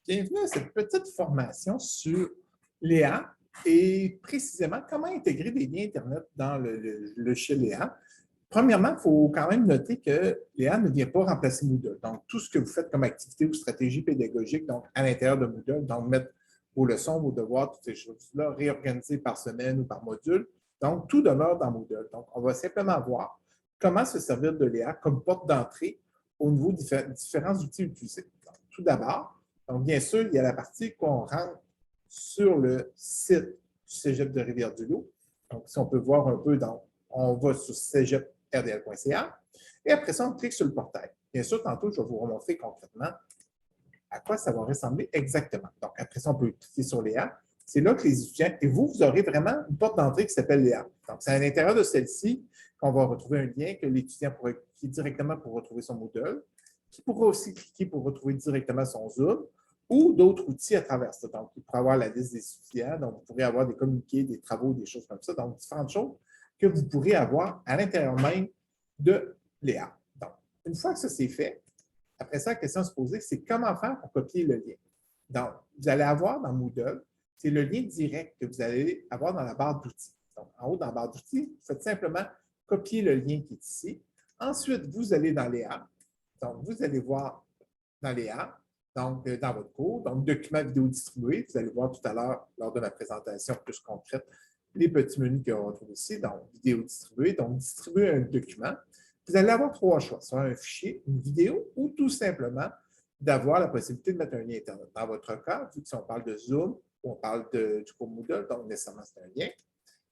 Bienvenue à cette petite formation sur Léa et précisément comment intégrer des liens Internet dans le logiciel Léa. Premièrement, il faut quand même noter que Léa ne vient pas remplacer Moodle. Donc, tout ce que vous faites comme activité ou stratégie pédagogique donc à l'intérieur de Moodle, donc mettre vos leçons, vos devoirs, toutes ces choses-là, réorganiser par semaine ou par module. Donc, tout demeure dans Moodle. Donc, on va simplement voir comment se servir de Léa comme porte d'entrée au niveau des différents outils utilisés. Donc, tout d'abord, donc, bien sûr, il y a la partie qu'on rentre sur le site du Cégep de Rivière-du-Loup. Donc, si on peut voir un peu, donc, on va sur cégeprdl.ca et après ça, on clique sur le portail. Bien sûr, tantôt, je vais vous remontrer concrètement à quoi ça va ressembler exactement. Donc, après ça, on peut cliquer sur Léa. C'est là que les étudiants, et vous aurez vraiment une porte d'entrée qui s'appelle Léa. Donc, c'est à l'intérieur de celle-ci qu'on va retrouver un lien que l'étudiant pourra cliquer directement pour retrouver son Moodle, qui pourra aussi cliquer pour retrouver directement son Zoom ou d'autres outils à travers ça. Donc, il pourra avoir la liste des étudiants, donc vous pourrez avoir des communiqués, des travaux, des choses comme ça, donc différentes choses que vous pourrez avoir à l'intérieur même de Léa. Donc, une fois que ça c'est fait, après ça, la question à se poser, c'est comment faire pour copier le lien. Donc, vous allez avoir dans Moodle, c'est le lien direct que vous allez avoir dans la barre d'outils. Donc, en haut dans la barre d'outils, vous faites simplement copier le lien qui est ici. Ensuite, vous allez dans Léa. Donc, vous allez voir dans Léa, donc dans votre cours, donc document vidéo distribué. Vous allez voir tout à l'heure, lors de ma présentation plus concrète, les petits menus qu'on retrouve ici, donc vidéo distribuée. Donc, distribuer un document. Vous allez avoir trois choix, soit un fichier, une vidéo ou tout simplement d'avoir la possibilité de mettre un lien Internet. Dans votre cas, vu que si on parle de Zoom ou on parle du cours Moodle, donc nécessairement c'est un lien.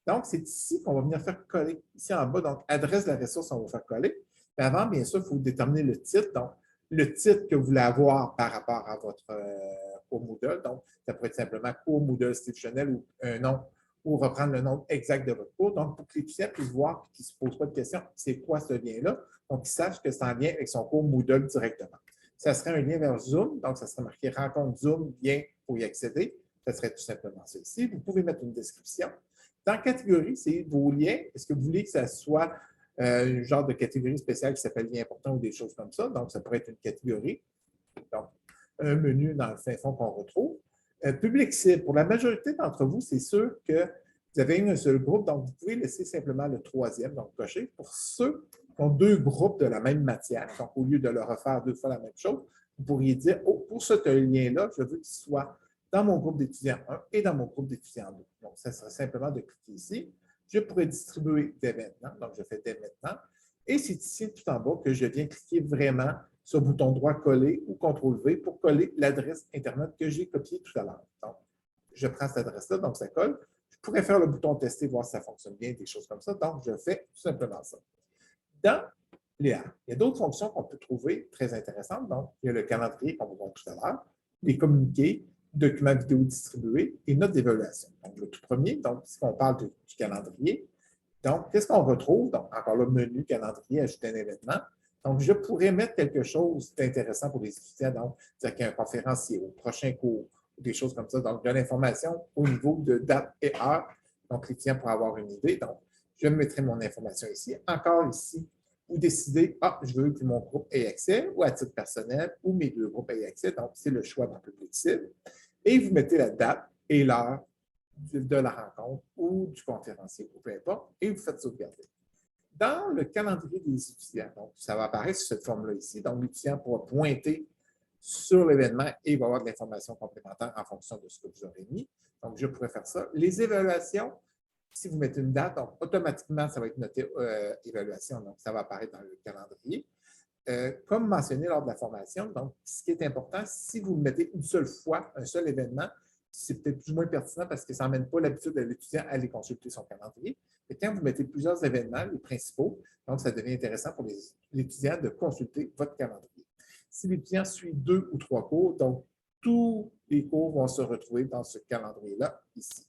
Donc, c'est ici qu'on va venir faire coller. Ici en bas, donc adresse de la ressource, on va faire coller. Mais avant, bien sûr, il faut déterminer le titre. Donc, le titre que vous voulez avoir par rapport à votre cours Moodle. Donc, ça pourrait être simplement cours Moodle institutionnel ou un nom ou reprendre le nom exact de votre cours. Donc, pour que l'étudiant puisse voir et qu'il ne se pose pas de questions, c'est quoi ce lien-là? Donc, qu'il sache que c'est en lien avec son cours Moodle directement. Ça serait un lien vers Zoom, donc ça serait marqué rencontre Zoom, lien pour y accéder. Ça serait tout simplement ça ici. Vous pouvez mettre une description. Dans catégorie, c'est vos liens. Est-ce que vous voulez que ça soit un genre de catégorie spéciale qui s'appelle lien important ou des choses comme ça? Donc, ça pourrait être une catégorie. Donc, un menu dans le fin fond qu'on retrouve. Public cible. Pour la majorité d'entre vous, c'est sûr que vous avez un seul groupe, donc vous pouvez laisser simplement le troisième, donc cocher. Pour ceux qui ont deux groupes de la même matière, donc au lieu de leur refaire deux fois la même chose, vous pourriez dire, oh, pour ce lien-là, je veux qu'il soit dans mon groupe d'étudiants 1 et dans mon groupe d'étudiants 2. Donc, ça serait simplement de cliquer ici. Je pourrais distribuer dès maintenant, donc je fais dès maintenant. Et c'est ici, tout en bas, que je viens cliquer vraiment sur le bouton droit coller ou CTRL-V pour coller l'adresse Internet que j'ai copiée tout à l'heure. Donc, je prends cette adresse-là, donc ça colle. Je pourrais faire le bouton tester, voir si ça fonctionne bien, des choses comme ça. Donc, je fais tout simplement ça. Dans Léa, il y a d'autres fonctions qu'on peut trouver très intéressantes. Donc, il y a le calendrier qu'on va voir tout à l'heure, les communiqués, documents vidéo distribués et notes d'évaluation. Donc, le tout premier, donc, si on parle du calendrier, donc, qu'est-ce qu'on retrouve? Donc, encore le menu calendrier, ajouter un événement. Donc, je pourrais mettre quelque chose d'intéressant pour les étudiants, donc, dire qu'il y a un conférencier au prochain cours, ou des choses comme ça. Donc, de l'information au niveau de date et heure. Donc, l'étudiant pourra avoir une idée. Donc, je mettrai mon information ici. Encore ici, vous décidez, je veux que mon groupe ait accès, ou à titre personnel, ou mes deux groupes aient accès. Donc, c'est le choix dans Public cible. Et vous mettez la date et l'heure de la rencontre ou du conférencier, ou peu importe, et vous faites sauvegarder. Dans le calendrier des étudiants, donc ça va apparaître sur cette forme-là ici, donc l'étudiant pourra pointer sur l'événement et il va avoir de l'information complémentaire en fonction de ce que vous aurez mis. Donc, je pourrais faire ça. Les évaluations, si vous mettez une date, donc automatiquement, ça va être noté évaluation, donc ça va apparaître dans le calendrier. Comme mentionné lors de la formation, donc ce qui est important, si vous le mettez une seule fois, un seul événement, c'est peut-être plus ou moins pertinent parce que ça n'emmène pas l'habitude de l'étudiant à aller consulter son calendrier. Mais quand vous mettez plusieurs événements, les principaux, donc ça devient intéressant pour l'étudiant de consulter votre calendrier. Si l'étudiant suit 2 ou 3 cours, donc tous les cours vont se retrouver dans ce calendrier-là, ici.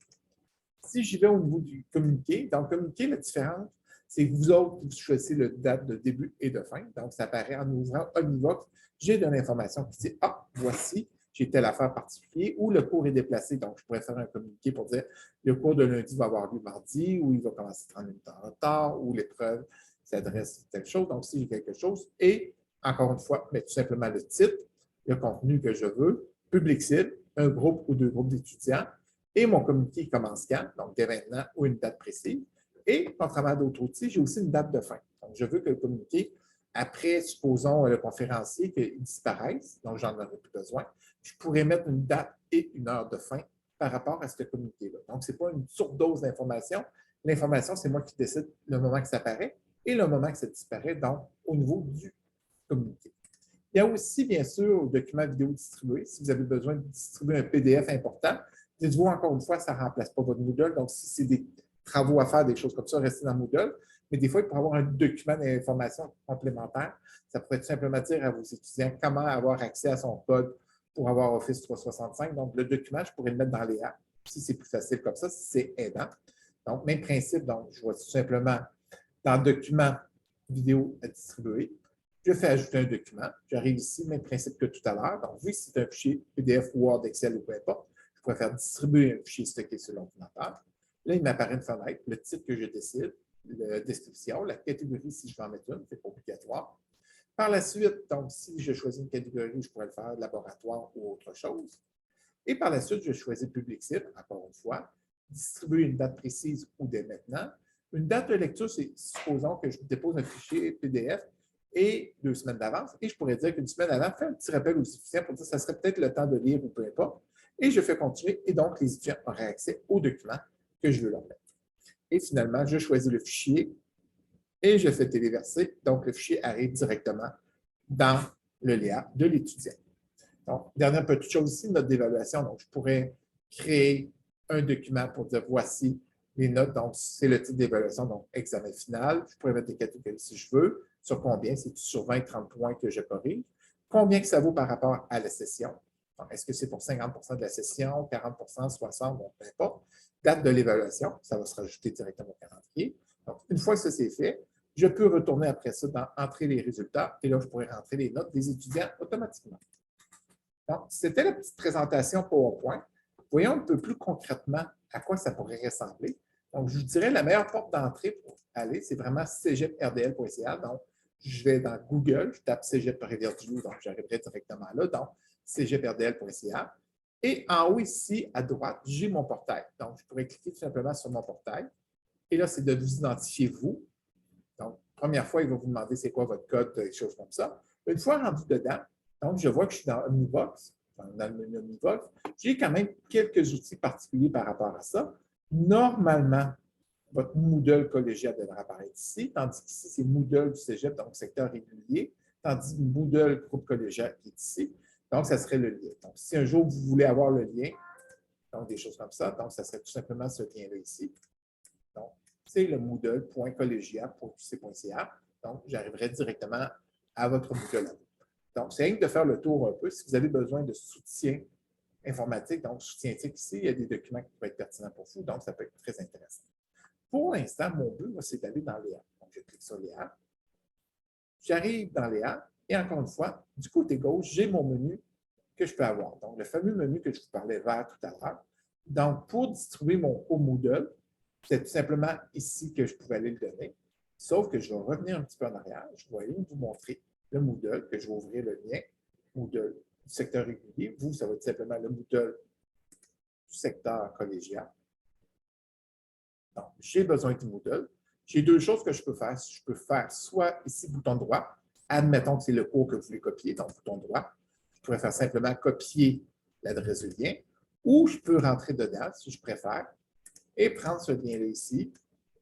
Si j'y vais au niveau du communiqué, dans le communiqué, la différence, c'est que vous autres, vous choisissez le date de début et de fin. Donc, ça apparaît en ouvrant Omnivox. J'ai de l'information qui dit, voici, j'ai telle affaire particulière, ou le cours est déplacé. Donc, je pourrais faire un communiqué pour dire, le cours de lundi va avoir lieu mardi, ou il va commencer 30 minutes en retard, ou l'épreuve s'adresse à telle chose. Donc, si j'ai quelque chose, et encore une fois, mais tout simplement le titre, le contenu que je veux, public cible, un groupe ou deux groupes d'étudiants, et mon communiqué commence quand, donc dès maintenant ou une date précise. Et en travers d'autres outils, j'ai aussi une date de fin. Donc, je veux que le communiqué, après, supposons le conférencier, qu'il disparaisse, donc j'en aurai plus besoin, je pourrais mettre une date et une heure de fin par rapport à ce communiqué-là. Donc, ce n'est pas une surdose d'information. L'information, c'est moi qui décide le moment que ça apparaît et le moment que ça disparaît, donc au niveau du communiqué. Il y a aussi, bien sûr, le document vidéo distribué. Si vous avez besoin de distribuer un PDF important, dites-vous encore une fois, ça ne remplace pas votre Moodle. Donc, si c'est des travaux à faire, des choses comme ça, restez dans Moodle. Mais des fois, il pourrait avoir un document d'information complémentaire. Ça pourrait tout simplement dire à vos étudiants comment avoir accès à son code pour avoir Office 365. Donc, le document, je pourrais le mettre dans les apps, si c'est plus facile comme ça, si c'est aidant. Donc, même principe. Donc, je vois tout simplement dans le document vidéo à distribuer. Je fais ajouter un document. J'arrive ici, même principe que tout à l'heure. Donc, vu que c'est un fichier PDF, Word, Excel ou peu importe, je pourrais faire distribuer un fichier stocké sur l'ordinateur. Là, il m'apparaît une fenêtre, le titre que je décide, la description, la catégorie si je veux en mettre une, c'est pas obligatoire. Par la suite, donc, si je choisis une catégorie, je pourrais le faire laboratoire ou autre chose. Et par la suite, je choisis public cible, encore une fois, distribuer une date précise ou dès maintenant. Une date de lecture, c'est supposons que je dépose un fichier PDF et 2 semaines d'avance. Et je pourrais dire qu'une semaine avant, fais un petit rappel aux étudiants pour dire que ça serait peut-être le temps de lire ou peu importe. Et je fais continuer. Et donc, les étudiants auraient accès au document que je veux leur mettre. Et finalement, je choisis le fichier et je fais téléverser. Donc, le fichier arrive directement dans le LEA de l'étudiant. Donc, dernière petite chose ici, note d'évaluation. Donc, je pourrais créer un document pour dire voici les notes. Donc, c'est le type d'évaluation, donc examen final. Je pourrais mettre des catégories si je veux. Sur combien? C'est sur 20, 30 points que je corrige. Combien que ça vaut par rapport à la session? Est-ce que c'est pour 50 de la session, 40 60 bon, peu importe. Date de l'évaluation, ça va se rajouter directement au calendrier. Donc, une fois que ça c'est fait, je peux retourner après ça dans entrer les résultats et là, je pourrais rentrer les notes des étudiants automatiquement. Donc, c'était la petite présentation PowerPoint. Voyons un peu plus concrètement à quoi ça pourrait ressembler. Donc, je vous dirais la meilleure porte d'entrée pour aller, c'est vraiment cégeprdl.ca. Donc, je vais dans Google, je tape Cégep Rivière-du-Loup, donc j'arriverai directement là, donc cégeprdl.ca. Et en haut ici, à droite, j'ai mon portail. Donc, je pourrais cliquer tout simplement sur mon portail. Et là, c'est de vous identifier vous. Donc, première fois, il va vous demander c'est quoi votre code, des choses comme ça. Une fois rendu dedans, donc je vois que je suis dans Omnivox, dans le menu Omnivox. J'ai quand même quelques outils particuliers par rapport à ça. Normalement, votre Moodle collégial devrait apparaître ici, tandis qu'ici, c'est Moodle du cégep, donc secteur régulier, tandis que Moodle groupe collégial qui est ici. Donc, ça serait le lien. Donc, si un jour vous voulez avoir le lien, donc des choses comme ça, donc ça serait tout simplement ce lien-là ici. Donc, c'est le moodle.collegial.qc.ca. Donc, j'arriverai directement à votre Moodle. Donc, c'est rien que de faire le tour un peu. Si vous avez besoin de soutien informatique, donc soutien TIC ici, il y a des documents qui peuvent être pertinents pour vous, donc ça peut être très intéressant. Pour l'instant, mon but, c'est d'aller dans les apps. Donc, je clique sur les apps. J'arrive dans les apps et encore une fois, du côté gauche, j'ai mon menu que je peux avoir. Donc, le fameux menu que je vous parlais vert tout à l'heure. Donc, pour distribuer mon Moodle, c'est tout simplement ici que je pouvais aller le donner. Sauf que je vais revenir un petit peu en arrière. Je vais aller vous montrer le Moodle, que je vais ouvrir le lien Moodle du secteur régulier. Vous, ça va être simplement le Moodle du secteur collégial. Donc, j'ai besoin du Moodle. J'ai deux choses que je peux faire. Je peux faire soit ici, bouton droit. Admettons que c'est le cours que vous voulez copier, donc bouton droit. Je pourrais faire simplement copier l'adresse du lien. Ou je peux rentrer dedans, si je préfère, et prendre ce lien-là ici.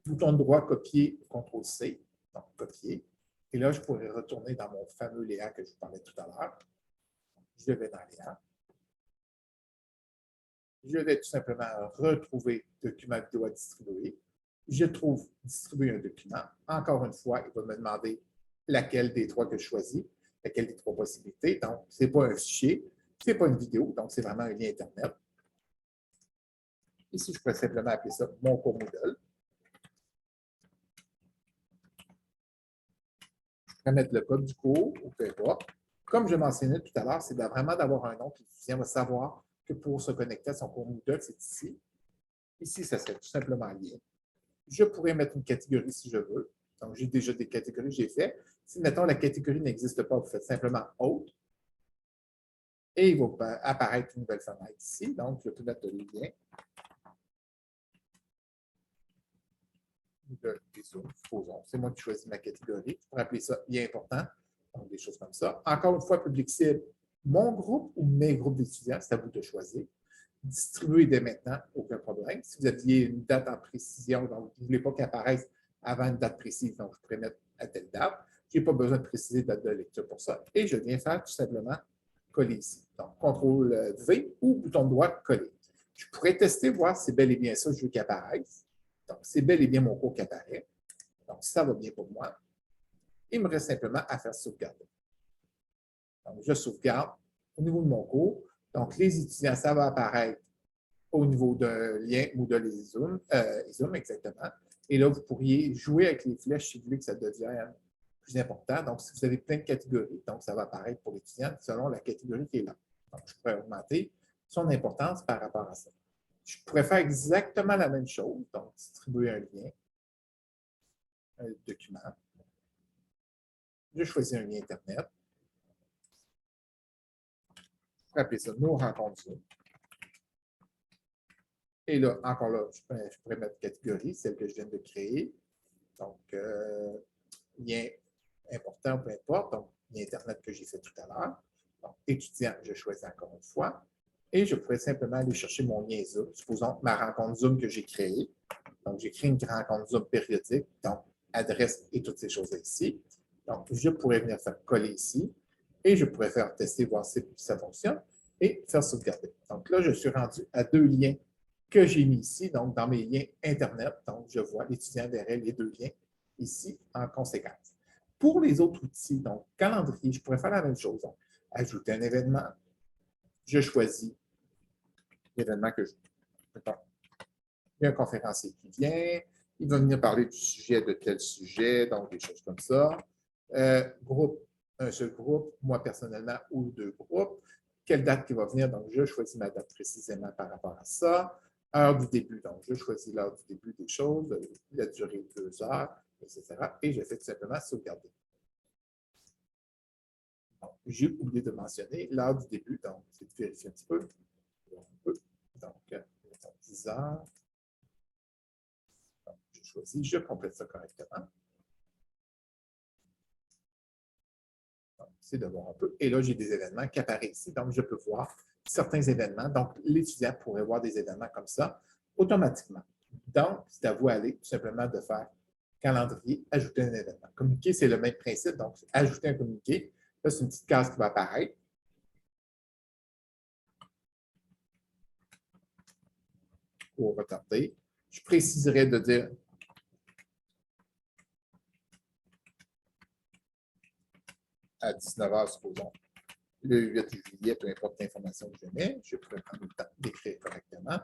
Bouton droit, copier, CTRL-C, donc copier. Et là, je pourrais retourner dans mon fameux Léa que je vous parlais tout à l'heure. Je vais dans Léa. Je vais tout simplement retrouver document vidéo à distribuer. Je trouve distribuer un document. Encore une fois, il va me demander laquelle des trois que je choisis, laquelle des trois possibilités. Donc, ce n'est pas un fichier, ce n'est pas une vidéo, donc c'est vraiment un lien Internet. Ici, je pourrais simplement appeler ça mon cours Moodle. Je pourrais mettre le code du cours ou peu importe. Comme je mentionnais tout à l'heure, c'est vraiment d'avoir un nom, puis l'étudiant va savoir que pour se connecter à son cours Moodle, c'est ici. Ici, ça serait tout simplement lien. Je pourrais mettre une catégorie si je veux. Donc, j'ai déjà des catégories que j'ai fait. Si, mettons, la catégorie n'existe pas, vous faites simplement Autre. Et il va apparaître une nouvelle fenêtre ici. Donc, je peux mettre le lien de Zoom, supposons. C'est moi qui choisis ma catégorie. Je pourrais appeler ça lien important. Donc, des choses comme ça. Encore une fois, public cible, mon groupe ou mes groupes d'étudiants, c'est à vous de choisir. Distribuer dès maintenant, aucun problème. Si vous aviez une date en précision, donc vous ne voulez pas qu'elle apparaisse avant une date précise, donc je pourrais mettre à telle date. Je n'ai pas besoin de préciser date de lecture pour ça. Et je viens faire tout simplement coller ici. Donc, CTRL V ou bouton droit coller. Je pourrais tester, voir si c'est bel et bien ça que je veux qu'il apparaisse. Donc, c'est bel et bien mon cours qui apparaît. Donc, ça va bien pour moi. Il me reste simplement à faire sauvegarder. Donc, je sauvegarde au niveau de mon cours. Donc, les étudiants, ça va apparaître au niveau d'un lien ou de les Zoom, exactement. Et là, vous pourriez jouer avec les flèches si vous voulez que ça devienne plus important. Donc, si vous avez plein de catégories, donc ça va apparaître pour l'étudiant selon la catégorie qui est là. Donc, je pourrais augmenter son importance par rapport à ça. Je pourrais faire exactement la même chose, donc distribuer un lien, un document. Je choisis un lien Internet. Je pourrais appeler ça nos rencontres Zoom. Et là, encore là, je pourrais mettre catégorie, celle que je viens de créer. Donc, lien important, peu importe. Donc, lien Internet que j'ai fait tout à l'heure. Donc, étudiant, je choisis encore une fois. Et je pourrais simplement aller chercher mon lien Zoom. Supposons ma rencontre Zoom que j'ai créée. Donc, j'ai créé une rencontre Zoom périodique. Donc, adresse et toutes ces choses-là ici. Donc, je pourrais venir faire coller ici. Et je pourrais faire tester, voir si ça fonctionne. Et faire sauvegarder. Donc là, je suis rendu à deux liens que j'ai mis ici, donc dans mes liens Internet. Donc, je vois l'étudiant verrait les deux liens ici en conséquence. Pour les autres outils, donc calendrier, je pourrais faire la même chose. Donc, ajouter un événement. Je choisis l'événement que je veux. Il y a un conférencier qui vient, il va venir parler du sujet de tel sujet, donc des choses comme ça. Groupe, un seul groupe, moi personnellement ou deux groupes. Quelle date qui va venir, donc je choisis ma date précisément par rapport à ça. Heure du début, donc je choisis l'heure du début des choses, la durée de 2 heures, etc. Et je fais tout simplement sauvegarder. J'ai oublié de mentionner l'heure du début, donc c'est de vérifier un petit peu. Donc, 10 heures. Donc, je choisis, je complète ça correctement. C'est de voir un peu. Et là, j'ai des événements qui apparaissent ici. Donc, je peux voir certains événements. Donc, l'étudiant pourrait voir des événements comme ça automatiquement. Donc, c'est à vous d'aller tout simplement de faire calendrier, ajouter un événement. Communiquer, c'est le même principe. Donc, ajouter un communiqué. Là, c'est une petite case qui va apparaître. Pour retarder. Je préciserai de dire à 19 h, supposons, le 8 juillet, peu importe l'information que je mets, je pourrais prendre le temps d'écrire correctement.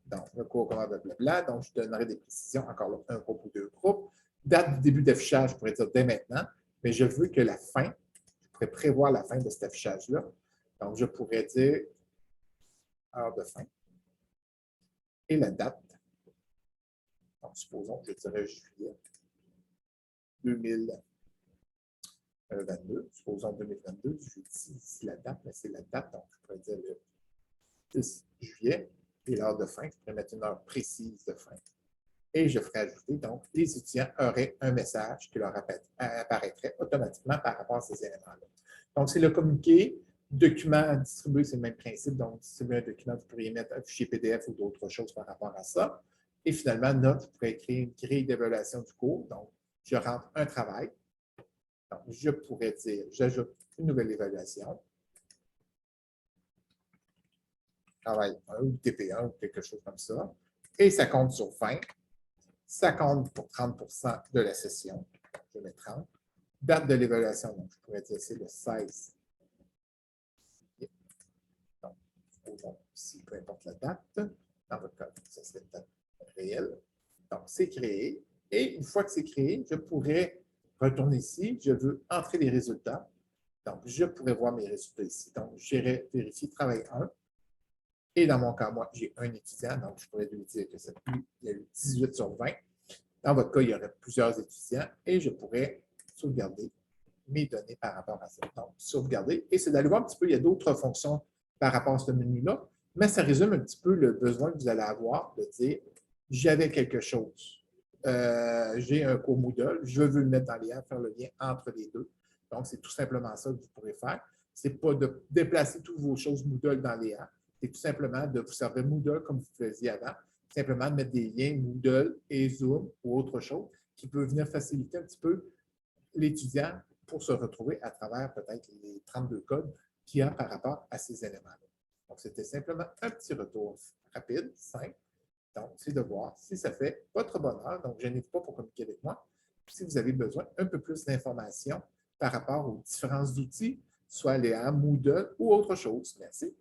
Donc, le cours, comment, blablabla. Donc, je donnerai des précisions, encore là, un groupe ou deux groupes. Date du début d'affichage, je pourrais dire dès maintenant, mais je veux que la fin, je pourrais prévoir la fin de cet affichage-là. Donc, je pourrais dire heure de fin et la date. Donc, supposons, je dirais juillet 2022. Supposons 2022, je dis ici la date, mais c'est la date, donc je pourrais dire le 10 juillet. Et l'heure de fin, je pourrais mettre une heure précise de fin. Et je ferai ajouter, donc, les étudiants auraient un message qui leur apparaîtrait automatiquement par rapport à ces éléments-là. Donc, c'est le communiqué. Document distribué, c'est le même principe. Donc, distribuer un document, vous pourriez mettre un fichier PDF ou d'autres choses par rapport à ça. Et finalement, note, vous pourrez créer une grille d'évaluation du cours. Donc, je rentre un travail. Donc, je pourrais dire, j'ajoute une nouvelle évaluation. Travail 1 ou TP1 ou quelque chose comme ça. Et ça compte sur 20. Ça compte pour 30 de la session. Je mets 30. Date de l'évaluation, donc je pourrais dire c'est le 16. Donc, supposons ici, peu importe la date. Dans votre cas, ça serait la date réelle. Donc, c'est créé. Et une fois que c'est créé, je pourrais retourner ici. Je veux entrer les résultats. Donc, je pourrais voir mes résultats ici. Donc, j'irai vérifier travail 1. Et dans mon cas, moi, j'ai un étudiant. Donc, je pourrais lui dire que il y a eu 18 sur 20. Dans votre cas, il y aurait plusieurs étudiants et je pourrais sauvegarder mes données par rapport à ça. Donc, sauvegarder. Et c'est d'aller voir un petit peu, il y a d'autres fonctions par rapport à ce menu-là, mais ça résume un petit peu le besoin que vous allez avoir de dire, j'avais quelque chose. J'ai un cours Moodle, je veux le mettre dans l'IA, faire le lien entre les deux. Donc, c'est tout simplement ça que vous pourrez faire. Ce n'est pas de déplacer toutes vos choses Moodle dans l'IA, c'est tout simplement de vous servir Moodle comme vous faisiez avant, simplement de mettre des liens Moodle et Zoom ou autre chose qui peut venir faciliter un petit peu l'étudiant pour se retrouver à travers peut-être les 32 codes qu'il y a par rapport à ces éléments-là. Donc, c'était simplement un petit retour rapide, simple. Donc, c'est de voir si ça fait votre bonheur. Donc, je n'hésite pas pour communiquer avec moi. Si vous avez besoin un peu plus d'informations par rapport aux différents outils, soit Léa, Moodle ou autre chose. Merci.